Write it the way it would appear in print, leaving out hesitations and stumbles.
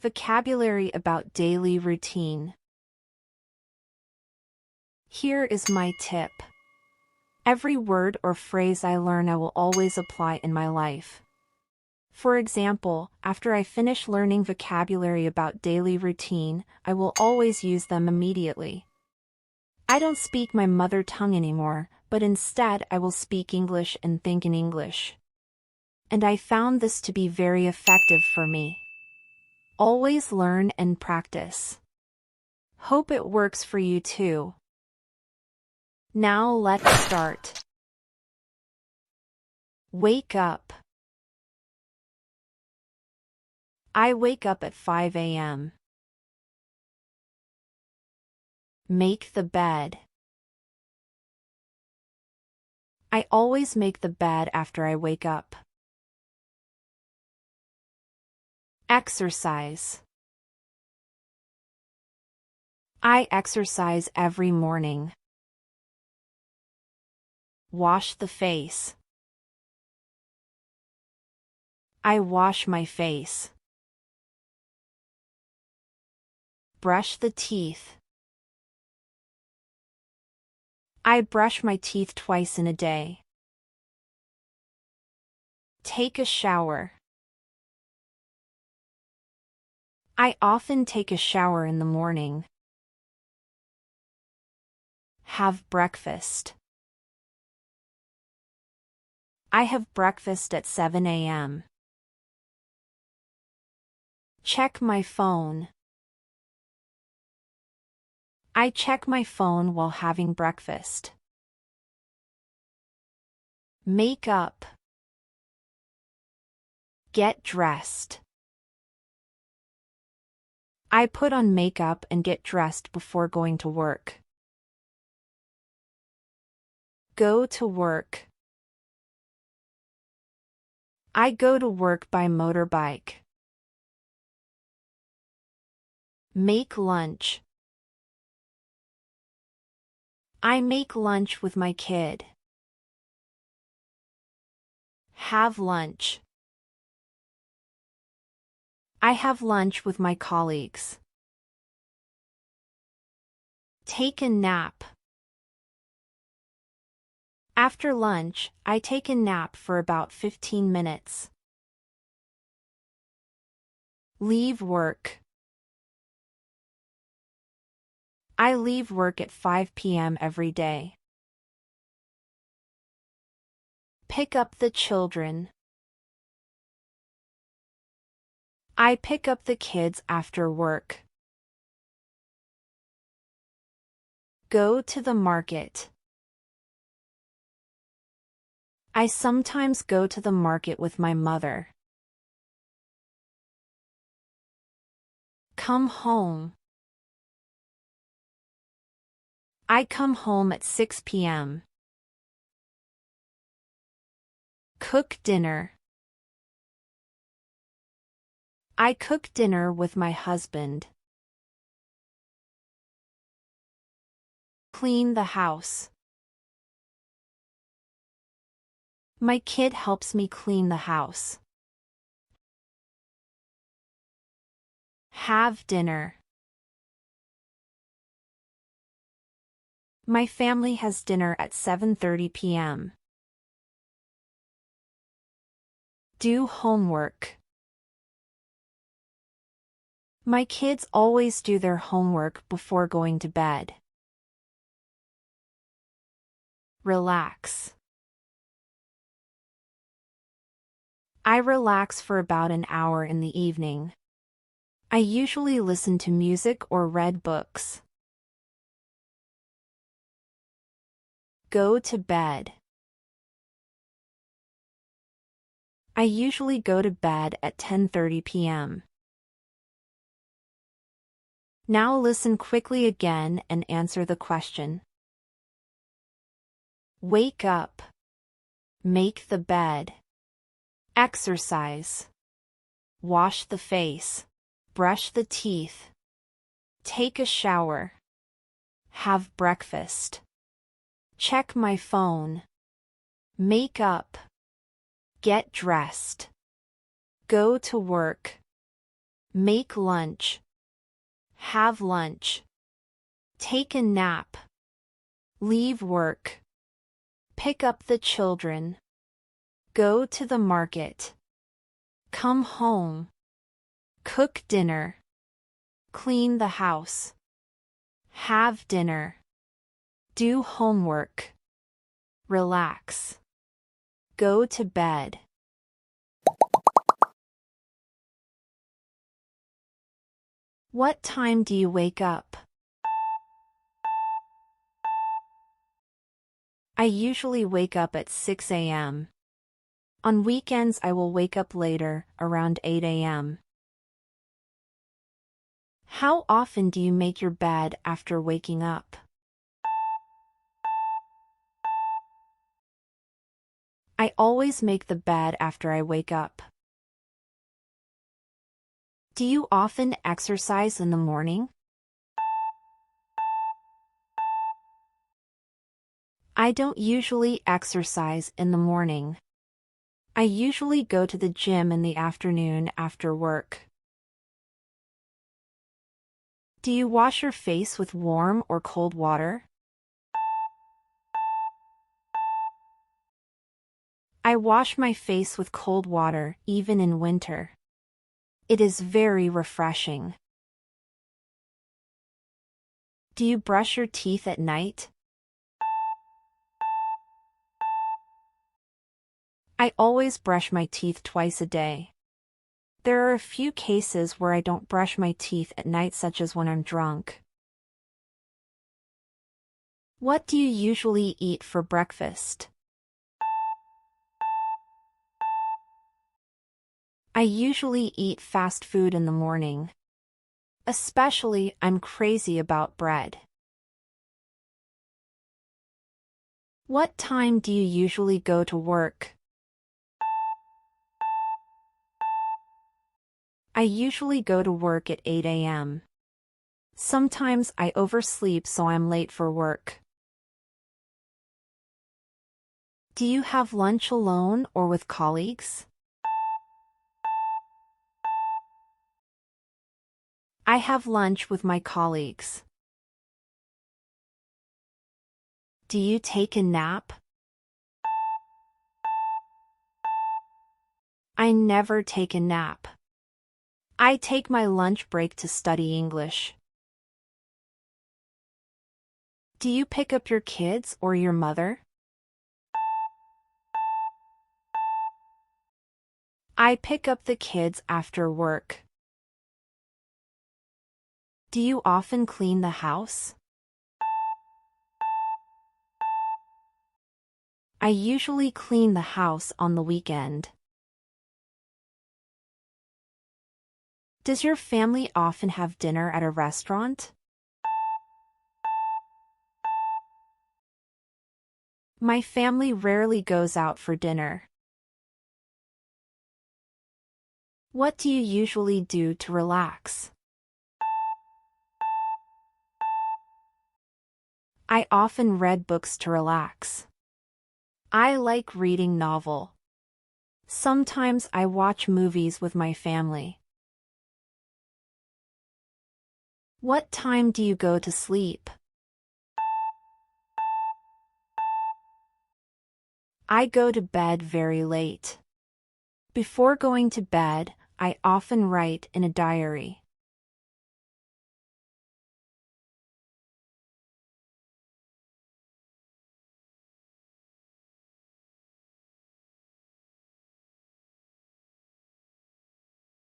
Vocabulary about daily routine. Here is my tip. Every word or phrase I learn I will always apply in my life. For example, after I finish learning vocabulary about daily routine, I will always use them immediately. I don't speak my mother tongue anymore, but instead I will speak English and think in English. And I found this to be very effective for me. Always learn and practice. Hope it works for you too. Now let's start. Wake up. I wake up at 5 a.m. Make the bed. I always make the bed after I wake up. Exercise. I exercise every morning. Wash the face. I wash my face. Brush the teeth. I brush my teeth twice in a day. Take a shower. I often take a shower in the morning. Have breakfast. I have breakfast at 7 a.m. Check my phone. I check my phone while having breakfast. Make up. Get dressed. I put on makeup and get dressed before going to work. Go to work. I go to work by motorbike. Make lunch. I make lunch with my kid. Have lunch. I have lunch with my colleagues. Take a nap. After lunch, I take a nap for about 15 minutes. Leave work. I leave work at 5 p.m. every day. Pick up the children. I pick up the kids after work. Go to the market. I sometimes go to the market with my mother. Come home. I come home at 6 p.m. Cook dinner. I cook dinner with my husband. Clean the house. My kid helps me clean the house. Have dinner. My family has dinner at 7:30 p.m. Do homework. My kids always do their homework before going to bed. Relax. I relax for about an hour in the evening. I usually listen to music or read books. Go to bed. I usually go to bed at 10:30 p.m. Now listen quickly again and answer the question. Wake up. Make the bed. Exercise. Wash the face. Brush the teeth. Take a shower. Have breakfast. Check my phone. Make up. Get dressed. Go to work. Make lunch. Have lunch. Take a nap. Leave work. Pick up the children. Go to the market. Come home. Cook dinner. Clean the house. Have dinner. Do homework. Relax. Go to bed. What time do you wake up? I usually wake up at 6 a.m. On weekends I will wake up later, around 8 a.m. How often do you make your bed after waking up? I always make the bed after I wake up. Do you often exercise in the morning? I don't usually exercise in the morning. I usually go to the gym in the afternoon after work. Do you wash your face with warm or cold water? I wash my face with cold water, even in winter. It is very refreshing. Do you brush your teeth at night? I always brush my teeth twice a day. There are a few cases where I don't brush my teeth at night, such as when I'm drunk. What do you usually eat for breakfast? I usually eat fast food in the morning. Especially, I'm crazy about bread. What time do you usually go to work? I usually go to work at 8 a.m. Sometimes I oversleep, so I'm late for work. Do you have lunch alone or with colleagues? I have lunch with my colleagues. Do you take a nap? I never take a nap. I take my lunch break to study English. Do you pick up your kids or your mother? I pick up the kids after work. Do you often clean the house? I usually clean the house on the weekend. Does your family often have dinner at a restaurant? My family rarely goes out for dinner. What do you usually do to relax? I often read books to relax. I like reading novel. Sometimes I watch movies with my family. What time do you go to sleep? I go to bed very late. Before going to bed, I often write in a diary.